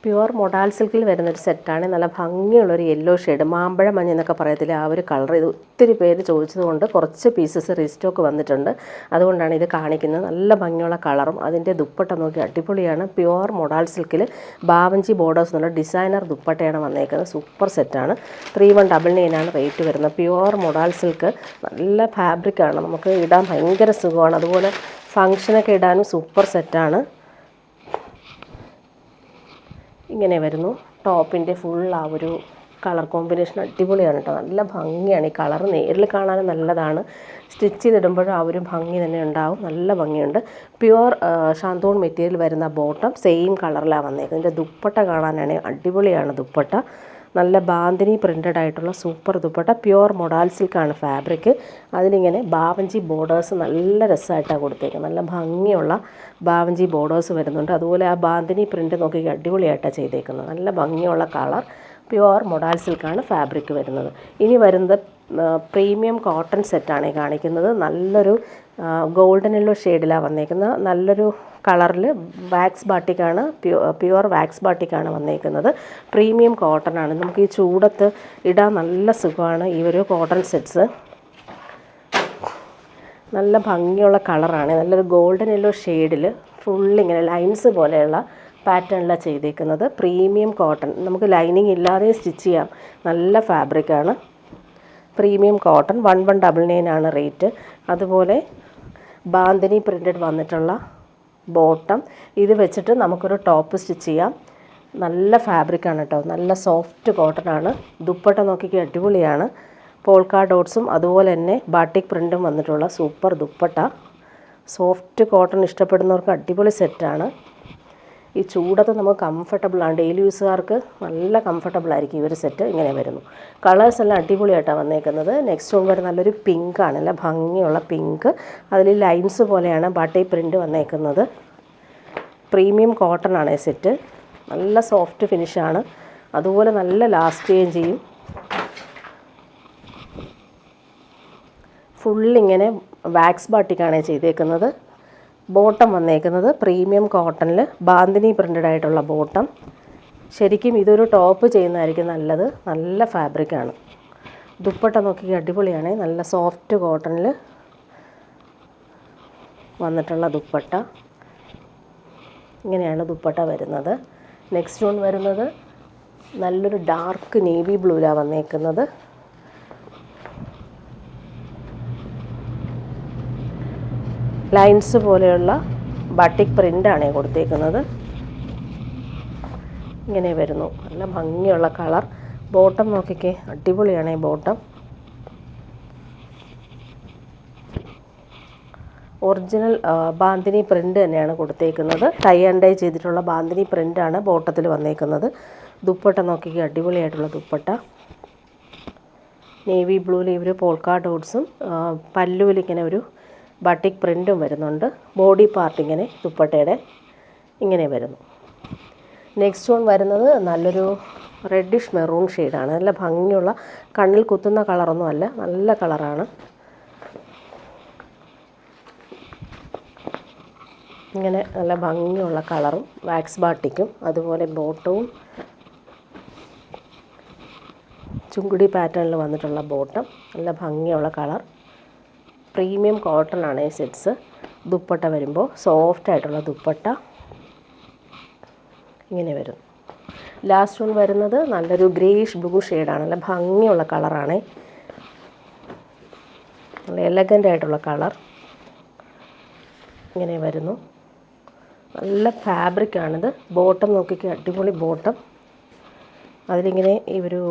Pure modal സിൽക്കിൽ വരുന്നൊരു സെറ്റാണ്. നല്ല ഭംഗിയുള്ളൊരു യെല്ലോ ഷെയ്ഡ്, മാമ്പഴ മഞ്ഞ എന്നൊക്കെ പറയത്തില്ല, ആ ഒരു കളർ. ഇത് ഒത്തിരി പേര് ചോദിച്ചതുകൊണ്ട് കുറച്ച് പീസസ് റീസ്റ്റോക്ക് വന്നിട്ടുണ്ട്, അതുകൊണ്ടാണ് ഇത് കാണിക്കുന്നത്. നല്ല ഭംഗിയുള്ള കളറും അതിൻ്റെ ദുപ്പട്ട നോക്കി അടിപൊളിയാണ്. പ്യുവർ മൊഡാൾ സിൽക്കിൽ ബാവഞ്ചി ബോർഡേഴ്സ് എന്നുള്ള ഡിസൈനർ ദുപ്പട്ടയാണ് വന്നേക്കുന്നത്. സൂപ്പർ സെറ്റാണ്. 3199 റേറ്റ് വരുന്നത്. പ്യുവർ മൊഡാൾ സിൽക്ക്, നല്ല ഫാബ്രിക്കാണ്, നമുക്ക് ഇടാൻ ഭയങ്കര സുഖമാണ്. അതുപോലെ ഫങ്ഷനൊക്കെ ഇടാനും സൂപ്പർ സെറ്റാണ്. ഇങ്ങനെ വരുന്നു. ടോപ്പിൻ്റെ ഫുൾ ആ ഒരു കളർ കോമ്പിനേഷൻ അടിപൊളിയാണ് കേട്ടോ. നല്ല ഭംഗിയാണ്. ഈ കളർ നേരിൽ കാണാനും നല്ലതാണ്, സ്റ്റിച്ച് ചെയ്തിടുമ്പോഴും ആ ഒരു ഭംഗി തന്നെ ഉണ്ടാവും. നല്ല ഭംഗിയുണ്ട്. പ്യുവർ ഷാന്തൂൺ മെറ്റീരിയൽ വരുന്ന ബോട്ടം സെയിം കളറിലാണ് വന്നേക്കുന്നത്. ഇതിൻ്റെ ദുപ്പട്ട കാണാനാണെങ്കിൽ അടിപൊളിയാണ് ദുപ്പട്ട. നല്ല ബാന്തിനി പ്രിൻ്റഡ് ആയിട്ടുള്ള സൂപ്പർ ദുപ്പട്ട. പ്യുവർ മൊഡാൾ സിൽക്കാണ് ഫാബ്രിക്. അതിലിങ്ങനെ ബാവഞ്ചി ബോർഡേഴ്സ് നല്ല രസമായിട്ടാണ് കൊടുത്തേക്കുന്നത്. നല്ല ഭംഗിയുള്ള ബാവഞ്ചി ബോർഡേഴ്സ് വരുന്നുണ്ട്. അതുപോലെ ആ ബാന്തിനി പ്രിൻ്റ് നോക്കി അടിപൊളിയായിട്ടാണ് ചെയ്തേക്കുന്നത്. നല്ല ഭംഗിയുള്ള കളർ. പ്യുവർ മൊഡാൾ സിൽക്കാണ് ഫാബ്രിക് വരുന്നത്. ഇനി വരുന്നത് പ്രീമിയം കോട്ടൺ സെറ്റാണ് കാണിക്കുന്നത്. നല്ലൊരു ഗോൾഡൻ യെല്ലോ ഷെയ്ഡിലാണ് വന്നേക്കുന്നത്. നല്ലൊരു കളറിൽ വാക്സ് ബാട്ടിക്കാണ്, പ്യുവർ വാക്സ് ബാട്ടിക്കാണ് വന്നേക്കുന്നത്. പ്രീമിയം കോട്ടൺ ആണ്. നമുക്ക് ഈ ചൂടത്ത് ഇടാൻ നല്ല സുഖമാണ് ഈ ഒരു കോട്ടൺ സെറ്റ്സ്. നല്ല ഭംഗിയുള്ള കളറാണ്. നല്ലൊരു ഗോൾഡൻ യെല്ലോ ഷെയ്ഡിൽ ഫുള്ളിങ്ങനെ ലൈൻസ് പോലെയുള്ള പാറ്റേണിലാണ് ചെയ്തേക്കുന്നത്. പ്രീമിയം കോട്ടൺ, നമുക്ക് ലൈനിങ് ഇല്ലാതെ സ്റ്റിച്ച് ചെയ്യാം. നല്ല ഫാബ്രിക്കാണ്. പ്രീമിയം കോട്ടൺ 1199 ആണ് റേറ്റ്. അതുപോലെ ബാന്തിനി പ്രിൻ്റഡ് വന്നിട്ടുള്ള ബോട്ടം, ഇത് വെച്ചിട്ട് നമുക്കൊരു ടോപ്പ് സ്റ്റിച്ച് ചെയ്യാം. നല്ല ഫാബ്രിക്കാണ് കേട്ടോ. നല്ല സോഫ്റ്റ് കോട്ടൺ ആണ്. ദുപ്പട്ട നോക്കിക്ക് അടിപൊളിയാണ്. പോൾക്കാ ഡോട്ട്സും അതുപോലെ തന്നെ ബാട്ടിക് പ്രിൻറ്റും വന്നിട്ടുള്ള സൂപ്പർ ദുപ്പട്ട. സോഫ്റ്റ് കോട്ടൺ ഇഷ്ടപ്പെടുന്നവർക്ക് അടിപൊളി സെറ്റാണ്. ഈ ചൂടത്ത് നമുക്ക് കംഫർട്ടബിളാണ്. ഡെയിലി യൂസുകാർക്ക് നല്ല കംഫർട്ടബിളായിരിക്കും ഈ ഒരു സെറ്റ്. ഇങ്ങനെ വരുന്നു. കളേഴ്സ് എല്ലാം അടിപൊളിയായിട്ടാണ് വന്നേക്കുന്നത്. നെക്സ്റ്റ് വൺ വരുന്ന നല്ലൊരു പിങ്കാണ്, നല്ല ഭംഗിയുള്ള പിങ്ക്. അതിൽ ലൈൻസ് പോലെയാണ് ബാട്ടിക് പ്രിൻ്റ് വന്നേക്കുന്നത്. പ്രീമിയം കോട്ടൺ ആണ് ഈ സെറ്റ്. നല്ല സോഫ്റ്റ് ഫിനിഷാണ്. അതുപോലെ നല്ല ലാസ്റ്റ് ചെയ്യുകയും ചെയ്യും. ഫുള്ളിങ്ങനെ വാക്സ് ബാട്ടിക്കാണ് ചെയ്തേക്കുന്നത്. ബോട്ടം വന്നേക്കുന്നത് പ്രീമിയം കോട്ടണിൽ ബാന്തിനി പ്രിൻ്റഡ് ആയിട്ടുള്ള ബോട്ടം. ശരിക്കും ഇതൊരു ടോപ്പ് ചെയ്യുന്നതായിരിക്കും നല്ലത്. നല്ല ഫാബ്രിക്കാണ്. ദുപ്പട്ട നോക്കി അടിപൊളിയാണ്. നല്ല സോഫ്റ്റ് കോട്ടണിൽ വന്നിട്ടുള്ള ദുപ്പട്ട. ഇങ്ങനെയാണ് ദുപ്പട്ട വരുന്നത്. നെക്സ്റ്റ് വൺ വരുന്നത് നല്ലൊരു ഡാർക്ക് നേവി ബ്ലൂവിലാണ് വന്നേക്കുന്നത്. ലൈൻസ് പോലെയുള്ള ബാട്ടിക് പ്രിൻ്റാണ് കൊടുത്തേക്കുന്നത്. ഇങ്ങനെ വരുന്നു. നല്ല ഭംഗിയുള്ള കളർ. ബോട്ടം നോക്കിക്കേ, അടിപൊളിയാണ് ഈ ബോട്ടം. ഒറിജിനൽ ബാന്തിനി പ്രിൻ്റ് തന്നെയാണ് കൊടുത്തേക്കുന്നത്. ടൈ ആൻഡ് ഡൈ ചെയ്തിട്ടുള്ള ബാന്തിനി പ്രിൻ്റാണ് ബോട്ടത്തിൽ വന്നേക്കുന്നത്. ദുപ്പട്ട നോക്കിക്കേ, അടിപൊളിയായിട്ടുള്ള ദുപ്പട്ട. നേവി ബ്ലൂവിൽ ഇവർ പോൾക്കാ ഡോട്ട്സും പല്ലുവിൽ ഇങ്ങനെ ഒരു ബാട്ടിക് പ്രിൻറ്റും വരുന്നുണ്ട്. ബോഡി പാർട്ട് ഇങ്ങനെ ദുപ്പട്ടയുടെ ഇങ്ങനെ വരുന്നു. നെക്സ്റ്റ് വൺ വരുന്നത് നല്ലൊരു റെഡിഷ് മെറൂൺ ഷെയ്ഡാണ്. നല്ല ഭംഗിയുള്ള, കണ്ണിൽ കുത്തുന്ന കളറൊന്നും അല്ല, നല്ല കളറാണ്. ഇങ്ങനെ നല്ല ഭംഗിയുള്ള കളറും വാക്സ് ബാട്ടിക്കും അതുപോലെ ബോട്ടവും ചുങ്കുടി പാറ്റേണിൽ വന്നിട്ടുള്ള ബോട്ടം. നല്ല ഭംഗിയുള്ള കളർ. പ്രീമിയം കോട്ടൺ ആണ് ഈ സെറ്റ്സ്. ദുപ്പട്ട വരുമ്പോൾ സോഫ്റ്റ് ആയിട്ടുള്ള ദുപ്പട്ട ഇങ്ങനെ വരും. ലാസ്റ്റ് വൺ വരുന്നത് നല്ലൊരു ഗ്രേഷ് ബ്ലൂ ഷെയ്ഡാണ്. നല്ല ഭംഗിയുള്ള കളറാണ്. നല്ല എലഗൻ്റ് ആയിട്ടുള്ള കളർ ഇങ്ങനെ വരുന്നു. നല്ല ഫാബ്രിക്കാണിത്. ബോട്ടം നോക്കിക്കുക, അടിപൊളി ബോട്ടം. അതിലിങ്ങനെ ഈ ഒരു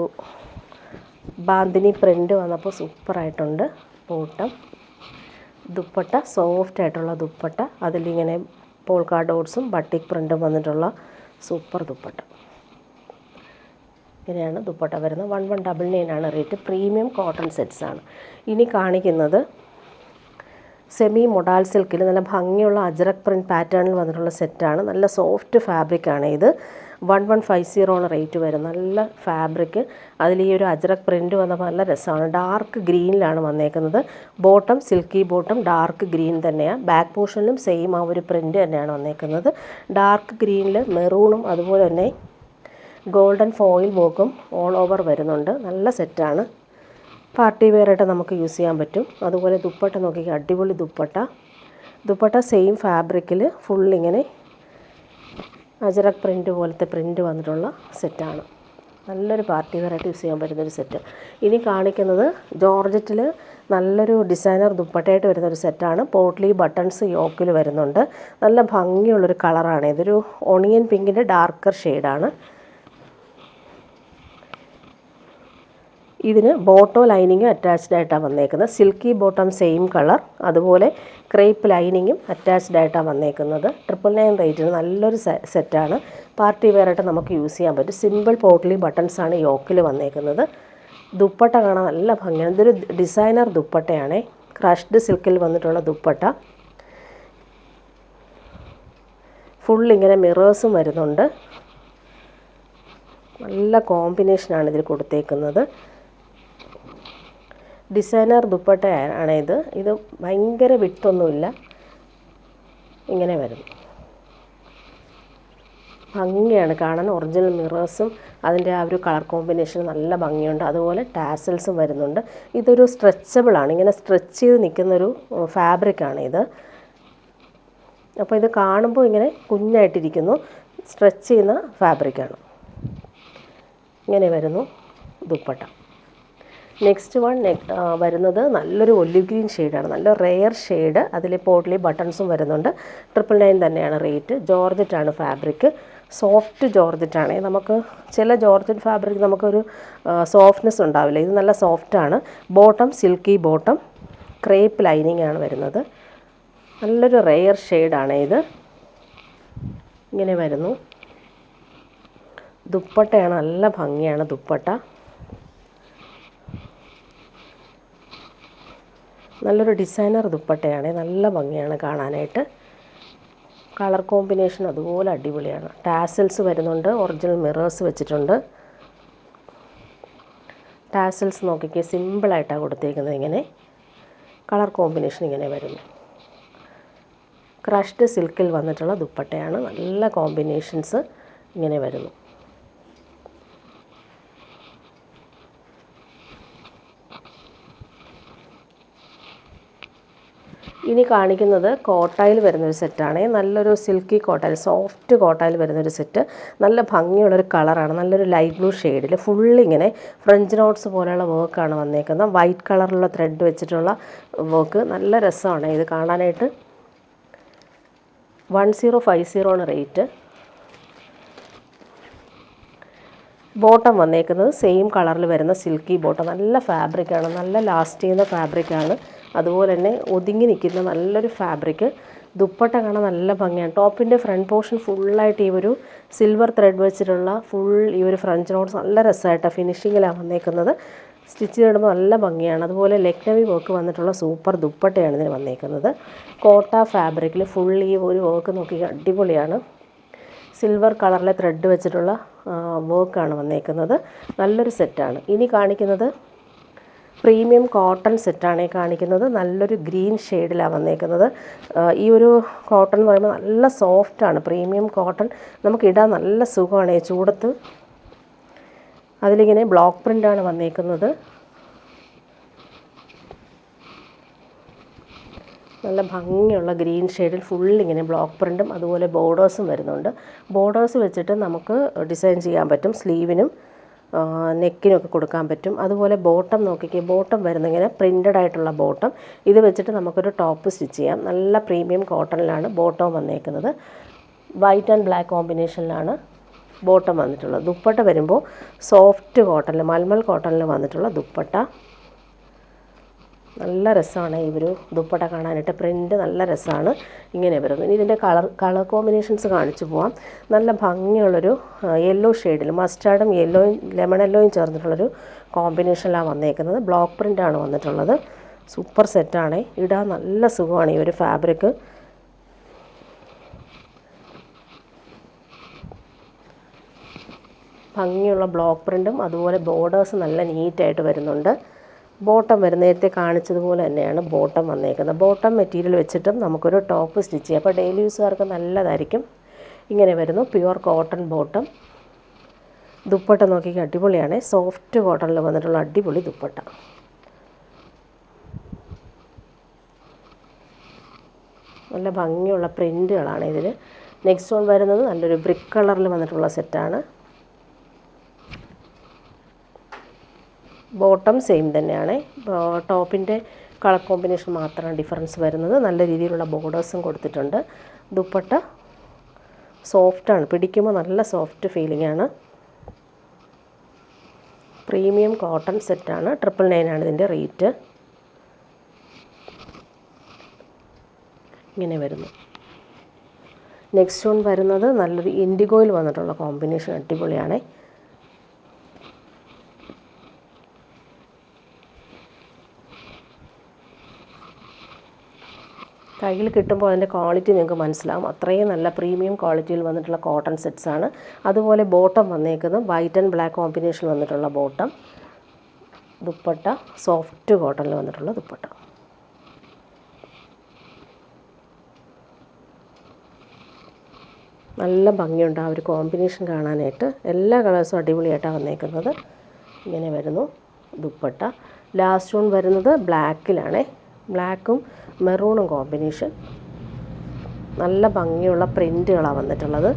ബാന്തിനി പ്രിൻ്റ് വന്നപ്പോൾ സൂപ്പറായിട്ടുണ്ട് ബോട്ടം. ദുപ്പട്ട സോഫ്റ്റ് ആയിട്ടുള്ള ദുപ്പട്ട. അതിലിങ്ങനെ പോൾക്കാ ഡോട്ട്സും ബട്ടിക് പ്രിൻറ്റും വന്നിട്ടുള്ള സൂപ്പർ ദുപ്പട്ട. ഇങ്ങനെയാണ് ദുപ്പട്ട വരുന്നത്. 1199 ആണ് റേറ്റ്. Premium cotton സെറ്റ്സാണ്. ഇനി കാണിക്കുന്നത് സെമി മൊഡാൾ സിൽക്കിൽ നല്ല ഭംഗിയുള്ള അജ്രക് പ്രിൻറ്റ് പാറ്റേണിൽ വന്നിട്ടുള്ള സെറ്റാണ്. നല്ല സോഫ്റ്റ് ഫാബ്രിക്കാണ് ഇത്. 1150 ആണ് റേറ്റ് വരുന്നത്. നല്ല ഫാബ്രിക്. അതിൽ ഈ ഒരു അജ്രക് പ്രിൻറ്റ് വന്നപ്പോൾ നല്ല രസമാണ്. ഡാർക്ക് ഗ്രീനിലാണ് വന്നേക്കുന്നത്. Bottom silky bottom dark green തന്നെയാണ്. ബാക്ക് പോർഷനിലും സെയിം ആ ഒരു പ്രിൻറ്റ് തന്നെയാണ് വന്നേക്കുന്നത്. ഡാർക്ക് ഗ്രീനിൽ മെറൂണും അതുപോലെ തന്നെ ഗോൾഡൻ ഫോയിൽ വർക്കും ഓൾ ഓവർ വരുന്നുണ്ട്. നല്ല സെറ്റാണ്. പാർട്ടി വെയറായിട്ട് നമുക്ക് യൂസ് ചെയ്യാൻ പറ്റും. അതുപോലെ ദുപ്പട്ട നോക്കിക്കുക, അടിപൊളി ദുപ്പട്ട സെയിം ഫാബ്രിക്കിൽ ഫുള്ളിങ്ങനെ അജറക് പ്രിൻ്റ് പോലത്തെ പ്രിൻ്റ് വന്നിട്ടുള്ള സെറ്റാണ്. നല്ലൊരു പാർട്ടി വെയറായിട്ട് യൂസ് ചെയ്യാൻ പറ്റുന്നൊരു സെറ്റ്. ഇനി കാണിക്കുന്നത് ജോർജറ്റിൽ നല്ലൊരു ഡിസൈനർ ദുപ്പട്ടയായിട്ട് വരുന്നൊരു സെറ്റാണ്. പോട്ട്ലി ബട്ടൺസ് യോക്കിൽ വരുന്നുണ്ട്. നല്ല ഭംഗിയുള്ളൊരു കളറാണ്. ഇതൊരു ഓണിയൻ പിങ്കിൻ്റെ ഡാർക്കർ ഷെയ്ഡാണ്. ഇതിന് ബോട്ടോ ലൈനിങ്ങും അറ്റാച്ച്ഡ് ആയിട്ടാണ് വന്നേക്കുന്നത്. സിൽക്കി ബോട്ടം സെയിം കളർ, അതുപോലെ ക്രേപ്പ് ലൈനിങ്ങും അറ്റാച്ച്ഡ് ആയിട്ടാണ് വന്നേക്കുന്നത്. 999 റേറ്റിന് നല്ലൊരു സെറ്റാണ്. പാർട്ടി വെയറായിട്ട് നമുക്ക് യൂസ് ചെയ്യാൻ പറ്റും. സിമ്പിൾ പോട്ട്ലി ബട്ടൺസാണ് യോക്കിൽ വന്നേക്കുന്നത്. ദുപ്പട്ട കാണാൻ നല്ല ഭംഗിയാണ്. ഇതൊരു ഡിസൈനർ ദുപ്പട്ടയാണ്. ക്രഷ്ഡ് സിൽക്കിൽ വന്നിട്ടുള്ള ദുപ്പട്ട. ഫുള്ളിങ്ങനെ മിറേഴ്സും വരുന്നുണ്ട്. നല്ല കോമ്പിനേഷനാണ് ഇതിൽ കൊടുത്തേക്കുന്നത്. ഡിസൈനർ ദുപ്പട്ടയാണ് ഇത് ഭയങ്കര വിട്ടൊന്നുമില്ല, ഇങ്ങനെ വരുന്നു. ഭംഗിയാണ് കാണാൻ. ഒറിജിനൽ മിറേഴ്സും അതിൻ്റെ ആ ഒരു കളർ കോമ്പിനേഷൻ നല്ല ഭംഗിയുണ്ട്. അതുപോലെ ടാസൽസും വരുന്നുണ്ട്. ഇതൊരു സ്ട്രെച്ചബിളാണ്, ഇങ്ങനെ സ്ട്രെച്ച് ചെയ്ത് നിൽക്കുന്നൊരു ഫാബ്രിക്കാണ് ഇത്. അപ്പോൾ ഇത് കാണുമ്പോൾ ഇങ്ങനെ കുഞ്ഞായിട്ടിരിക്കുന്നു. സ്ട്രെച്ച് ചെയ്യുന്ന ഫാബ്രിക്കാണ്. ഇങ്ങനെ വരുന്നു ദുപ്പട്ട. നെക്സ്റ്റ് വൺ വരുന്നത് നല്ലൊരു ഒലിവ് ഗ്രീൻ ഷെയ്ഡാണ്. നല്ല റെയർ ഷെയ്ഡ്. അതിൽ പോട്ട്ലി ബട്ടൺസും വരുന്നുണ്ട്. 999 തന്നെയാണ് റേറ്റ്. ജോർജറ്റാണ് ഫാബ്രിക്. സോഫ്റ്റ് ജോർജറ്റാണ്. നമുക്ക് ചില ജോർജറ്റ് ഫാബ്രിക് നമുക്കൊരു സോഫ്റ്റ്നെസ് ഉണ്ടാവില്ല. ഇത് നല്ല സോഫ്റ്റാണ്. Bottom silky bottom, crepe lining ആണ് വരുന്നത്. നല്ലൊരു റെയർ ഷെയ്ഡാണ് ഇത്. ഇങ്ങനെ വരുന്നു. ദുപ്പട്ടയാണ്, നല്ല ഭംഗിയാണ് ദുപ്പട്ട. നല്ലൊരു ഡിസൈനർ ദുപ്പട്ടയാണ്. നല്ല ഭംഗിയാണ് കാണാനായിട്ട്. കളർ കോമ്പിനേഷൻ അതുപോലെ അടിപൊളിയാണ്. ടാസൽസ് വരുന്നുണ്ട്. ഒറിജിനൽ മിറേഴ്സ് വെച്ചിട്ടുണ്ട്. ടാസൽസ് നോക്കിക്കേ, സിമ്പിളായിട്ടാണ് കൊടുത്തേക്കുന്നത്. ഇങ്ങനെ കളർ കോമ്പിനേഷൻ ഇങ്ങനെ വരുന്നു. ക്രഷ്ഡ് സിൽക്കിൽ വന്നിട്ടുള്ള ദുപ്പട്ടയാണ്. നല്ല കോമ്പിനേഷൻസ് ഇങ്ങനെ വരുന്നു. ഇനി കാണിക്കുന്നത് കോട്ടായിൽ വരുന്നൊരു സെറ്റാണ്. നല്ലൊരു സിൽക്കി കോട്ടായിൽ, സോഫ്റ്റ് കോട്ടായിൽ വരുന്നൊരു സെറ്റ്. നല്ല ഭംഗിയുള്ളൊരു കളറാണ്. നല്ലൊരു ലൈറ്റ് ബ്ലൂ ഷെയ്ഡിൽ ഫുള്ളിങ്ങനെ ഫ്രഞ്ച് നോട്ട്സ് പോലെയുള്ള വർക്കാണ് വന്നേക്കുന്നത്. വൈറ്റ് കളറുള്ള ത്രെഡ് വെച്ചിട്ടുള്ള വർക്ക്. നല്ല രസമാണ് ഇത് കാണാനായിട്ട്. 1050 ആണ് റേറ്റ്. ബോട്ടം വന്നേക്കുന്നത് സെയിം കളറിൽ വരുന്ന സിൽക്കി ബോട്ടം. നല്ല ഫാബ്രിക്കാണ്, നല്ല ലാസ്റ്റ് ചെയ്യുന്ന ഫാബ്രിക്കാണ്. അതുപോലെ തന്നെ ഒതുങ്ങി നിൽക്കുന്ന നല്ലൊരു ഫാബ്രിക്. ദുപ്പട്ട കാണാൻ നല്ല ഭംഗിയാണ്. ടോപ്പിൻ്റെ ഫ്രണ്ട് പോർഷൻ ഫുള്ളായിട്ട് ഈ ഒരു സിൽവർ ത്രെഡ് വെച്ചിട്ടുള്ള ഈ ഒരു ഫ്രഞ്ച് നോട്ട്സ് നല്ല രസമായിട്ടാണ് ഫിനിഷിങ്ങിലാണ് വന്നേക്കുന്നത്. സ്റ്റിച്ച് ചെയ്തിടുമ്പോൾ നല്ല ഭംഗിയാണ്. അതുപോലെ ലക്നവി വർക്ക് വന്നിട്ടുള്ള സൂപ്പർ ദുപ്പട്ടയാണ് ഇതിന് വന്നേക്കുന്നത്. കോട്ട ഫാബ്രിക്കിൽ ഫുൾ ഈ ഒരു വർക്ക് നോക്കി അടിപൊളിയാണ്. സിൽവർ കളറിലെ ത്രെഡ് വെച്ചിട്ടുള്ള വർക്കാണ് വന്നേക്കുന്നത്. നല്ലൊരു സെറ്റാണ്. ഇനി കാണിക്കുന്നത് പ്രീമിയം കോട്ടൺ സെറ്റാണ് കാണിക്കുന്നത്. നല്ലൊരു ഗ്രീൻ ഷെയ്ഡിലാണ് വന്നേക്കുന്നത്. ഈ ഒരു കോട്ടൺ എന്ന് പറയുമ്പോൾ നല്ല സോഫ്റ്റാണ്. പ്രീമിയം കോട്ടൺ നമുക്കിടാൻ നല്ല സുഖമാണ് ഈ ചൂടത്ത്. അതിലിങ്ങനെ ബ്ലോക്ക് പ്രിൻ്റാണ് വന്നേക്കുന്നത്. നല്ല ഭംഗിയുള്ള ഗ്രീൻ ഷെയ്ഡിൽ ഫുള്ളിങ്ങനെ ബ്ലോക്ക് പ്രിൻറ്റും അതുപോലെ ബോർഡേഴ്സും വരുന്നുണ്ട്. ബോർഡേഴ്സ് വെച്ചിട്ട് നമുക്ക് ഡിസൈൻ ചെയ്യാൻ പറ്റും. സ്ലീവിനും നെക്കിനൊക്കെ കൊടുക്കാൻ പറ്റും. അതുപോലെ ബോട്ടം നോക്കിക്കേ, ബോട്ടം വരുന്നിങ്ങനെ പ്രിൻ്റഡ് ആയിട്ടുള്ള ബോട്ടം. ഇത് വെച്ചിട്ട് നമുക്കൊരു ടോപ്പ് സ്റ്റിച്ച് ചെയ്യാം. നല്ല പ്രീമിയം കോട്ടണിലാണ് ബോട്ടം വന്നേക്കുന്നത്. വൈറ്റ് ആൻഡ് ബ്ലാക്ക് കോമ്പിനേഷനിലാണ് ബോട്ടം വന്നിട്ടുള്ളത്. ദുപ്പട്ട വരുമ്പോൾ സോഫ്റ്റ് കോട്ടണിൽ, മൽമൽ കോട്ടണിൽ വന്നിട്ടുള്ള ദുപ്പട്ട. നല്ല രസമാണ് ഈ ഒരു ദുപ്പട്ട കാണാനായിട്ട്. പ്രിൻ്റ് നല്ല രസമാണ്. ഇങ്ങനെ വരുന്നു. ഇനി ഇതിൻ്റെ കളർ കോമ്പിനേഷൻസ് കാണിച്ചു പോവാം. നല്ല ഭംഗിയുള്ളൊരു യെല്ലോ ഷെയ്ഡിൽ മസ്റ്റാർഡും യെല്ലോയും ലെമൺ യെല്ലോയും ചേർന്നിട്ടുള്ളൊരു കോമ്പിനേഷനിലാണ് വന്നേക്കുന്നത്. ബ്ലോക്ക് പ്രിൻ്റാണ് വന്നിട്ടുള്ളത്. സൂപ്പർ സെറ്റാണ്. ഇടാൻ നല്ല സുഖമാണ് ഈ ഒരു ഫാബ്രിക്. ഭംഗിയുള്ള ബ്ലോക്ക് പ്രിൻറ്റും അതുപോലെ ബോർഡേഴ്സ് നല്ല നീറ്റായിട്ട് വരുന്നുണ്ട്. ബോട്ടം വരുന്ന നേരത്തെ കാണിച്ചതുപോലെ തന്നെയാണ് ബോട്ടം വന്നേക്കുന്നത്. ബോട്ടം മെറ്റീരിയൽ വെച്ചിട്ടും നമുക്കൊരു ടോപ്പ് സ്റ്റിച്ച് ചെയ്യാം. അപ്പോൾ ഡെയിലി യൂസുകാർക്ക് നല്ലതായിരിക്കും. ഇങ്ങനെ വരുന്നു പ്യുവർ കോട്ടൺ ബോട്ടം. ദുപ്പട്ട നോക്കിക്കുക, അടിപൊളിയാണ്. സോഫ്റ്റ് കോട്ടണിൽ വന്നിട്ടുള്ള അടിപൊളി ദുപ്പട്ട. നല്ല ഭംഗിയുള്ള പ്രിൻറ്റുകളാണ് ഇതിൽ. നെക്സ്റ്റ് വൺ വരുന്നത് നല്ലൊരു ബ്രിക്ക് കളറിൽ വന്നിട്ടുള്ള സെറ്റാണ്. ബോട്ടം സെയിം തന്നെയാണ്. ടോപ്പിൻ്റെ കളർ കോമ്പിനേഷൻ മാത്രമാണ് ഡിഫറൻസ് വരുന്നത്. നല്ല രീതിയിലുള്ള ബോർഡേഴ്സും കൊടുത്തിട്ടുണ്ട്. ദുപ്പട്ട സോഫ്റ്റാണ്, പിടിക്കുമ്പോൾ നല്ല സോഫ്റ്റ് ഫീലിംഗ് ആണ്. പ്രീമിയം കോട്ടൺ സെറ്റാണ്. 999 ആണ് ഇതിൻ്റെ റേറ്റ്. ഇങ്ങനെ വരുന്നു. നെക്സ്റ്റ് വൺ വരുന്നത് നല്ലൊരു ഇൻഡിഗോയിൽ വന്നിട്ടുള്ള കോമ്പിനേഷൻ അടിപൊളിയാണ്. കയ്യിൽ കിട്ടുമ്പോൾ അതിൻ്റെ ക്വാളിറ്റി നിങ്ങൾക്ക് മനസ്സിലാവും. അത്രയും നല്ല പ്രീമിയം ക്വാളിറ്റിയിൽ വന്നിട്ടുള്ള കോട്ടൺ സെറ്റ്സാണ്. അതുപോലെ ബോട്ടം വന്നേക്കുന്നത് വൈറ്റ് ആൻഡ് ബ്ലാക്ക് കോമ്പിനേഷൻ വന്നിട്ടുള്ള ബോട്ടം. ദുപ്പട്ട സോഫ്റ്റ് കോട്ടണിൽ വന്നിട്ടുള്ള ദുപ്പട്ട. നല്ല ഭംഗിയുണ്ട് ആ ഒരു കോമ്പിനേഷൻ കാണാനായിട്ട്. എല്ലാ കളേഴ്സും അടിപൊളിയായിട്ടാണ് വന്നേക്കുന്നത്. ഇങ്ങനെ വരുന്നു ദുപ്പട്ട. ലാസ്റ്റ് വൺ വരുന്നത് ബ്ലാക്കിലാണ്. ബ്ലാക്കും മെറൂണും കോമ്പിനേഷൻ. നല്ല ഭംഗിയുള്ള പ്രിൻറ്റുകളാണ് വന്നിട്ടുള്ളത്.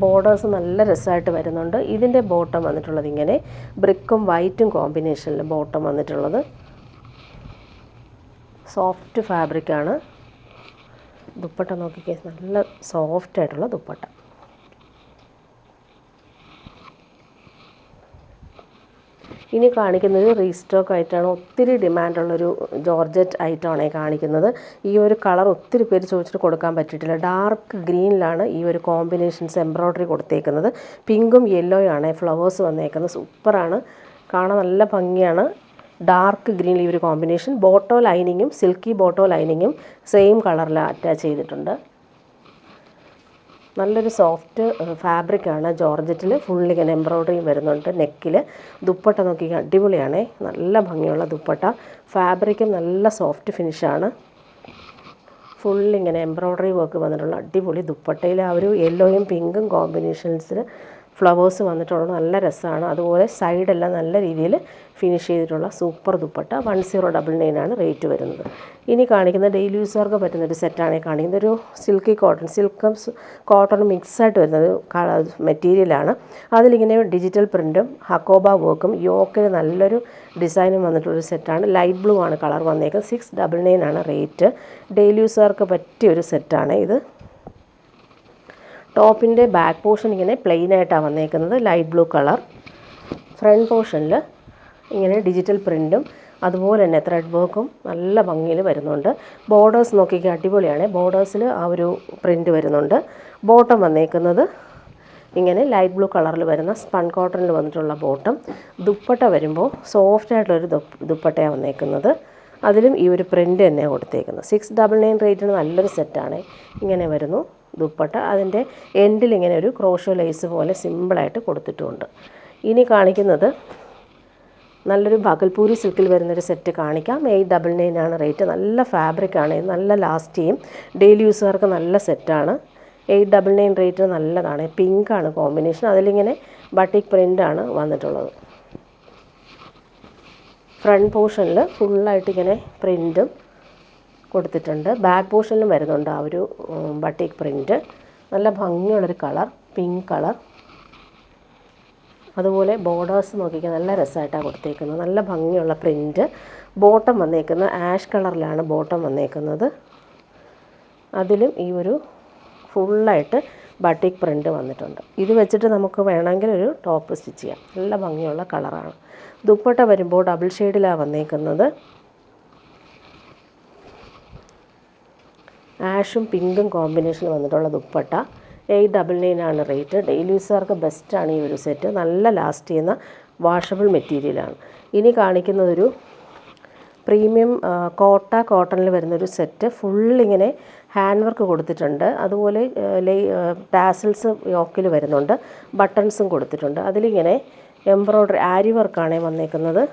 ബോർഡേഴ്സ് നല്ല രസമായിട്ട് വരുന്നുണ്ട്. ഇതിൻ്റെ ബോട്ടം വന്നിട്ടുള്ളത് ഇങ്ങനെ ബ്രിക്കും വൈറ്റും കോമ്പിനേഷനിൽ ബോട്ടം വന്നിട്ടുള്ളത്. സോഫ്റ്റ് ഫാബ്രിക്കാണ്. ദുപ്പട്ട നോക്കിക്കേ, നല്ല സോഫ്റ്റായിട്ടുള്ള ദുപ്പട്ട. ഇനി കാണിക്കുന്നത് റീസ്റ്റോക്ക് ആയിട്ടാണ്. ഒത്തിരി ഡിമാൻഡുള്ളൊരു ജോർജറ്റ് ഐറ്റമാണ് കാണിക്കുന്നത്. ഈ ഒരു കളർ ഒത്തിരി പേര് ചോദിച്ചിട്ട് കൊടുക്കാൻ പറ്റിയിട്ടില്ല. ഡാർക്ക് ഗ്രീനിലാണ് ഈ ഒരു കോമ്പിനേഷൻസ് എംബ്രോയ്ഡറി കൊടുത്തേക്കുന്നത്. പിങ്കും യെല്ലോയും ആണ് ഫ്ലവേഴ്സ് വന്നേക്കുന്നത്. സൂപ്പറാണ്, കാണാൻ നല്ല ഭംഗിയാണ്. ഡാർക്ക് ഗ്രീനിൽ ഈ ഒരു കോമ്പിനേഷൻ. ബോട്ടോ ലൈനിങ്ങും സിൽക്കി ബോട്ടോ ലൈനിങ്ങും സെയിം കളറിൽ അറ്റാച്ച് ചെയ്തിട്ടുണ്ട്. നല്ലൊരു സോഫ്റ്റ് ഫാബ്രിക്കാണ്. ജോർജറ്റിൽ ഫുള്ളിങ്ങനെ എംബ്രോയ്ഡറിയും വരുന്നുണ്ട് നെക്കിൽ. ദുപ്പട്ട നോക്കി അടിപൊളിയാണ്, നല്ല ഭംഗിയുള്ള ദുപ്പട്ട. ഫാബ്രിക്കും നല്ല സോഫ്റ്റ് ഫിനിഷാണ്. ഫുള്ളിങ്ങനെ എംബ്രോയ്ഡറി വർക്ക് വന്നിട്ടുള്ള അടിപൊളി ദുപ്പട്ടയിൽ ആ ഒരു യെല്ലോയും പിങ്കും കോമ്പിനേഷൻസിൽ ഫ്ലവേഴ്സ് വന്നിട്ടുള്ള നല്ല രസമാണ്. അതുപോലെ സൈഡെല്ലാം നല്ല രീതിയിൽ ഫിനിഷ് ചെയ്തിട്ടുള്ള സൂപ്പർ ദുപ്പട്ട. 1099 ആണ് റേറ്റ് വരുന്നത്. ഇനി കാണിക്കുന്ന ഡെയിലി യൂസർക്ക് പറ്റുന്നൊരു സെറ്റാണ് കാണിക്കുന്നത്. ഒരു സിൽക്കി കോട്ടൺ, സിൽക്കും കോട്ടണും മിക്സായിട്ട് വരുന്നൊരു മെറ്റീരിയലാണ്. അതിലിങ്ങനെ ഡിജിറ്റൽ പ്രിൻറ്റും ഹക്കോബ വർക്കും യോക്കിൽ നല്ലൊരു ഡിസൈനും വന്നിട്ടുള്ളൊരു സെറ്റാണ്. ലൈറ്റ് ബ്ലൂ ആണ് കളർ വന്നേക്കുന്നത്. 699 ആണ് റേറ്റ്. ഡെയിലി യൂസർക്ക് പറ്റിയൊരു സെറ്റാണ് ഇത്. ടോപ്പിൻ്റെ ബാക്ക് പോർഷൻ ഇങ്ങനെ പ്ലെയിൻ ആയിട്ടാണ് വന്നേക്കുന്നത്, ലൈറ്റ് ബ്ലൂ കളർ. ഫ്രണ്ട് പോർഷനിൽ ഇങ്ങനെ ഡിജിറ്റൽ പ്രിൻറ്റും അതുപോലെ തന്നെ ത്രെഡ് വർക്കും നല്ല ഭംഗിയിൽ വരുന്നുണ്ട്. ബോർഡേഴ്സ് നോക്കിക്കാൻ അടിപൊളിയാണ്. ബോർഡേഴ്സിൽ ആ ഒരു പ്രിൻറ്റ് വരുന്നുണ്ട്. ബോട്ടം വന്നേക്കുന്നത് ഇങ്ങനെ ലൈറ്റ് ബ്ലൂ കളറിൽ വരുന്ന സ്പൺ കോട്ടണിൽ വന്നിട്ടുള്ള ബോട്ടം. ദുപ്പട്ട വരുമ്പോൾ സോഫ്റ്റ് ആയിട്ടുള്ളൊരു ദുപ്പട്ടയാണ് വന്നേക്കുന്നത്. അതിലും ഈ ഒരു പ്രിൻറ്റ് തന്നെയാണ് കൊടുത്തേക്കുന്നത്. 699 റേറ്റിന് നല്ലൊരു സെറ്റാണ്. ഇങ്ങനെ വരുന്നു ദുപ്പട്ട. അതിൻ്റെ എൻഡിൽ ഇങ്ങനെ ഒരു ക്രോഷോ ലേസ് പോലെ സിമ്പിളായിട്ട് കൊടുത്തിട്ടുമുണ്ട്. ഇനി കാണിക്കുന്നത് നല്ലൊരു ഭഗൽപൂരി സിൽക്കിൽ വരുന്നൊരു സെറ്റ് കാണിക്കാം. 899 ആണ് റേറ്റ്. നല്ല ഫാബ്രിക്കാണ്, നല്ല ലാസ്റ്റ് ചെയ്യും. ഡെയിലി യൂസുകാർക്ക് നല്ല സെറ്റാണ്. 899 റേറ്റ് നല്ലതാണ്. പിങ്കാണ് കോമ്പിനേഷൻ. അതിലിങ്ങനെ ബട്ടിക് പ്രിൻ്റാണ് വന്നിട്ടുള്ളത്. ഫ്രണ്ട് പോർഷനിൽ ഫുള്ളായിട്ട് ഇങ്ങനെ പ്രിൻറ്റും കൊടുത്തിട്ടുണ്ട്. ബാക്ക് പോർഷനിലും വരുന്നുണ്ട് ആ ഒരു ബട്ടിക് പ്രിൻറ്റ്. നല്ല ഭംഗിയുള്ളൊരു കളർ, പിങ്ക് കളർ. അതുപോലെ ബോർഡേഴ്സ് നോക്കിക്കാൻ നല്ല രസമായിട്ടാണ് കൊടുത്തേക്കുന്നത്. നല്ല ഭംഗിയുള്ള പ്രിൻറ്റ്. ബോട്ടം വന്നേക്കുന്നത് ആഷ് കളറിലാണ് ബോട്ടം വന്നേക്കുന്നത്. അതിലും ഈ ഒരു ഫുള്ളായിട്ട് ബട്ടിക് പ്രിൻറ്റ് വന്നിട്ടുണ്ട്. ഇത് വെച്ചിട്ട് നമുക്ക് വേണമെങ്കിൽ ഒരു ടോപ്പ് സ്റ്റിച്ച് ചെയ്യാം. നല്ല ഭംഗിയുള്ള കളറാണ്. ദുപ്പട്ട വരുമ്പോൾ ഡബിൾ ഷെയ്ഡിലാണ് വന്നേക്കുന്നത്. ആഷും പിങ്കും കോമ്പിനേഷൻ വന്നിട്ടുള്ള ദുപ്പട്ട. 899 ആണ് റേറ്റ്. ഡെയിലി യൂസുകാർക്ക് ബെസ്റ്റാണ് ഈ ഒരു സെറ്റ്. നല്ല ലാസ്റ്റ് ചെയ്യുന്ന വാഷബിൾ മെറ്റീരിയലാണ്. ഇനി കാണിക്കുന്നതൊരു പ്രീമിയം കോട്ടണിൽ വരുന്നൊരു സെറ്റ്. ഫുള്ളിങ്ങനെ ഹാൻഡ് വർക്ക് കൊടുത്തിട്ടുണ്ട്. അതുപോലെ ടാസൽസ് യോക്കിൽ വരുന്നുണ്ട്. ബട്ടൺസും കൊടുത്തിട്ടുണ്ട്. അതിലിങ്ങനെ എംബ്രോയ്ഡറി ആരി വർക്കാണ് വന്നേക്കുന്നത്.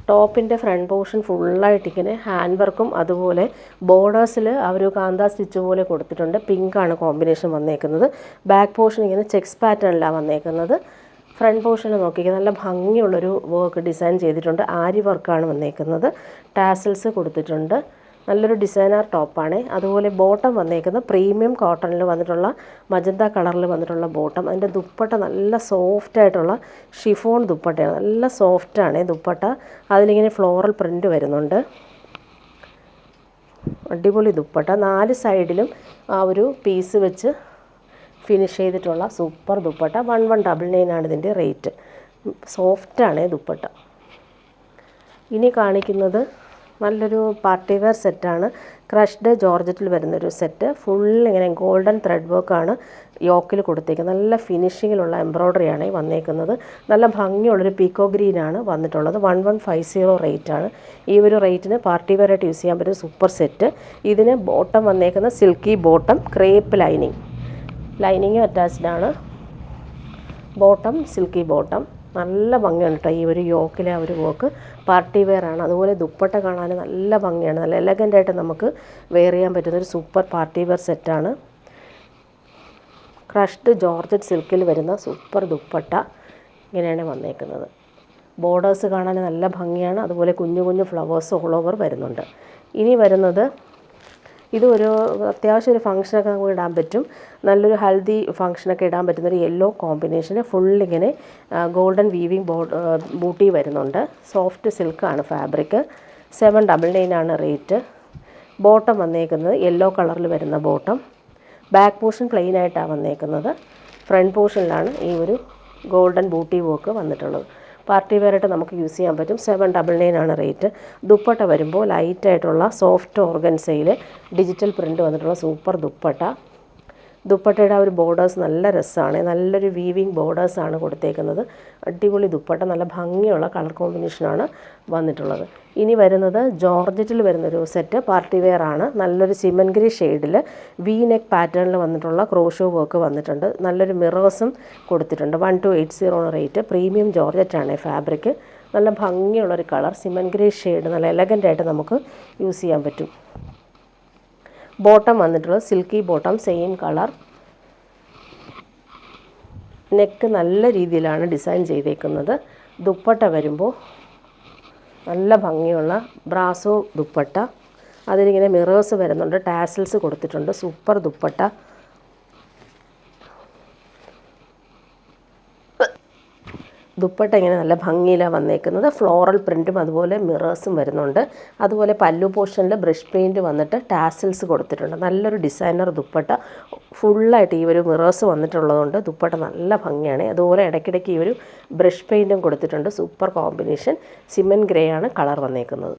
ടോപ്പിൻ്റെ ഫ്രണ്ട് പോർഷൻ ഫുള്ളായിട്ട് ഇങ്ങനെ ഹാൻഡ് വർക്കും അതുപോലെ ബോർഡേഴ്സിൽ ആ ഒരു കാന്ത സ്റ്റിച്ച് പോലെ കൊടുത്തിട്ടുണ്ട്. പിങ്കാണ് കോമ്പിനേഷൻ വന്നേക്കുന്നത്. ബാക്ക് പോർഷൻ ഇങ്ങനെ ചെക്സ് പാറ്റേണിലാണ് വന്നേക്കുന്നത്. ഫ്രണ്ട് പോർഷനിൽ നോക്കിക്കുക, നല്ല ഭംഗിയുള്ളൊരു വർക്ക് ഡിസൈൻ ചെയ്തിട്ടുണ്ട്. ആരി വർക്കാണ് വന്നേക്കുന്നത്. ടാസൽസ് കൊടുത്തിട്ടുണ്ട്. നല്ലൊരു ഡിസൈനർ ടോപ്പാണ്. അതുപോലെ ബോട്ടം വന്നേക്കുന്നത് പ്രീമിയം കോട്ടണിൽ വന്നിട്ടുള്ള മജന്ത കളറിൽ വന്നിട്ടുള്ള ബോട്ടം. അതിൻ്റെ ദുപ്പട്ട നല്ല സോഫ്റ്റായിട്ടുള്ള ഷിഫോൺ ദുപ്പട്ടയാണ്. നല്ല സോഫ്റ്റാണ് ദുപ്പട്ട. അതിലിങ്ങനെ ഫ്ലോറൽ പ്രിൻ്റ് വരുന്നുണ്ട്. അടിപൊളി ദുപ്പട്ട. 4 സൈഡിലും ആ ഒരു പീസ് വെച്ച് ഫിനിഷ് ചെയ്തിട്ടുള്ള സൂപ്പർ ദുപ്പട്ട. 1199 ആണ് ഇതിൻ്റെ റേറ്റ്. സോഫ്റ്റാണ് ദുപ്പട്ട. ഇനി കാണിക്കുന്നത് നല്ലൊരു പാർട്ടി വെയർ സെറ്റാണ്. ക്രഷ്ഡ് ജോർജറ്റിൽ വരുന്നൊരു സെറ്റ്. ഫുൾ ഇങ്ങനെ ഗോൾഡൻ ത്രെഡ് വർക്കാണ് യോക്കിൽ കൊടുത്തേക്കുന്നത്. നല്ല ഫിനിഷിങ്ങിലുള്ള എംബ്രോയ്ഡറിയാണ് വന്നേക്കുന്നത്. നല്ല ഭംഗിയുള്ളൊരു പീക്കോ ഗ്രീനാണ് വന്നിട്ടുള്ളത്. 1150 റേറ്റാണ്. ഈ ഒരു റേറ്റിന് പാർട്ടി വെയറായിട്ട് യൂസ് ചെയ്യാൻ പറ്റുന്ന സൂപ്പർ സെറ്റ്. ഇതിന് ബോട്ടം വന്നേക്കുന്ന സിൽക്കി ബോട്ടം, ക്രേപ്പ് ലൈനിങ്ങും അറ്റാച്ച്ഡ് ആണ്. Bottom silky bottom. നല്ല ഭംഗിയാണ് കേട്ടോ ഈ ഒരു യോക്കിലെ ആ ഒരു വർക്ക്. പാർട്ടി വെയർ ആണ്. അതുപോലെ ദുപ്പട്ട കാണാൻ നല്ല ഭംഗിയാണ്. നല്ല എലഗൻ്റായിട്ട് നമുക്ക് വെയർ ചെയ്യാൻ പറ്റുന്നൊരു സൂപ്പർ പാർട്ടി വെയർ സെറ്റാണ്. ക്രഷ്ഡ് ജോർജറ്റ് സിൽക്കിൽ വരുന്ന സൂപ്പർ ദുപ്പട്ട ഇങ്ങനെയാണ് വന്നേക്കുന്നത്. ബോർഡേഴ്സ് കാണാൻ നല്ല ഭംഗിയാണ്. അതുപോലെ കുഞ്ഞു കുഞ്ഞു ഫ്ലവേഴ്സ് ഓൾ ഓവർ വരുന്നുണ്ട്. ഇനി വരുന്നത് ഇത് ഒരു അത്യാവശ്യം ഒരു ഫംഗ്ഷനൊക്കെ നമുക്ക് ഇടാൻ പറ്റും. നല്ലൊരു ഹൽദി ഫംഗ്ഷനൊക്കെ ഇടാൻ പറ്റുന്നൊരു യെല്ലോ കോമ്പിനേഷന് ഫുള്ളിങ്ങനെ ഗോൾഡൻ വീവിങ് ബൂട്ടി വരുന്നുണ്ട്. സോഫ്റ്റ് സിൽക്കാണ് ഫാബ്രിക്. 799 ആണ് റേറ്റ്. ബോട്ടം വന്നേക്കുന്നത് യെല്ലോ കളറിൽ വരുന്ന ബോട്ടം. ബാക്ക് പോർഷൻ പ്ലെയിൻ ആയിട്ടാണ് വന്നേക്കുന്നത്. ഫ്രണ്ട് പോർഷനിലാണ് ഈ ഒരു ഗോൾഡൻ ബൂട്ടി വർക്ക് വന്നിട്ടുള്ളത്. പാർട്ടി വെയറായിട്ട് നമുക്ക് യൂസ് ചെയ്യാൻ പറ്റും. 799 ആണ് റേറ്റ്. ദുപ്പട്ട വരുമ്പോൾ ലൈറ്റായിട്ടുള്ള സോഫ്റ്റ് ഓർഗൻസയിൽ ഡിജിറ്റൽ പ്രിൻ്റ് വന്നിട്ടുള്ള സൂപ്പർ ദുപ്പട്ട. ദുപ്പട്ടയുടെ ആ ഒരു ബോർഡേഴ്സ് നല്ല രസമാണ്. നല്ലൊരു വീവിങ് ബോർഡേഴ്സാണ് കൊടുത്തേക്കുന്നത്. അടിപൊളി ദുപ്പട്ട. നല്ല ഭംഗിയുള്ള കളർ കോമ്പിനേഷനാണ് വന്നിട്ടുള്ളത്. ഇനി വരുന്നത് ജോർജറ്റിൽ വരുന്നൊരു സെറ്റ് പാർട്ടി വെയർ ആണ്. നല്ലൊരു സിമൻ ഗ്രീ ഷെയ്ഡിൽ വി നെക്ക് പാറ്റേണിൽ വന്നിട്ടുള്ള ക്രോഷോ വർക്ക് വന്നിട്ടുണ്ട്. നല്ലൊരു മിറേഴ്സും കൊടുത്തിട്ടുണ്ട്. 1280 റേറ്റ്. Premium ജോർജറ്റാണ് fabric. നല്ല ഭംഗിയുള്ളൊരു കളർ സിമൻ ഗ്രീ ഷെയ്ഡ്. നല്ല എലഗൻ്റായിട്ട് നമുക്ക് യൂസ് ചെയ്യാൻ പറ്റും. ബോട്ടം വന്നിട്ടുള്ളത് silky bottom, same colour. Neck നല്ല രീതിയിലാണ് ഡിസൈൻ ചെയ്തേക്കുന്നത്. ദുപ്പട്ട വരുമ്പോൾ നല്ല ഭംഗിയുള്ള ബ്രാസോ ദുപ്പട്ട. അതിലിങ്ങനെ മിറേഴ്സ് വരുന്നുണ്ട്. ടാസൽസ് കൊടുത്തിട്ടുണ്ട്. സൂപ്പർ ദുപ്പട്ട. ദുപ്പട്ട ഇങ്ങനെ നല്ല ഭംഗിയിലാണ് വന്നേക്കുന്നത്. ഫ്ലോറൽ പ്രിൻറ്റും അതുപോലെ മിറേഴ്സും വരുന്നുണ്ട്. അതുപോലെ പല്ലു പോർഷനിൽ ബ്രഷ് പെയിൻറ്റ് വന്നിട്ട് ടാസിൽസ് കൊടുത്തിട്ടുണ്ട്. നല്ലൊരു ഡിസൈനർ ദുപ്പട്ട. ഫുള്ളായിട്ട് ഈ ഒരു മിറേഴ്സ് വന്നിട്ടുള്ളതുകൊണ്ട് ദുപ്പട്ട നല്ല ഭംഗിയാണ്. അതുപോലെ ഇടയ്ക്കിടയ്ക്ക് ഈ ഒരു ബ്രഷ് പെയിൻറ്റും കൊടുത്തിട്ടുണ്ട്. Super combination. സിമൻ ഗ്രേ ആണ് കളർ വന്നേക്കുന്നത്.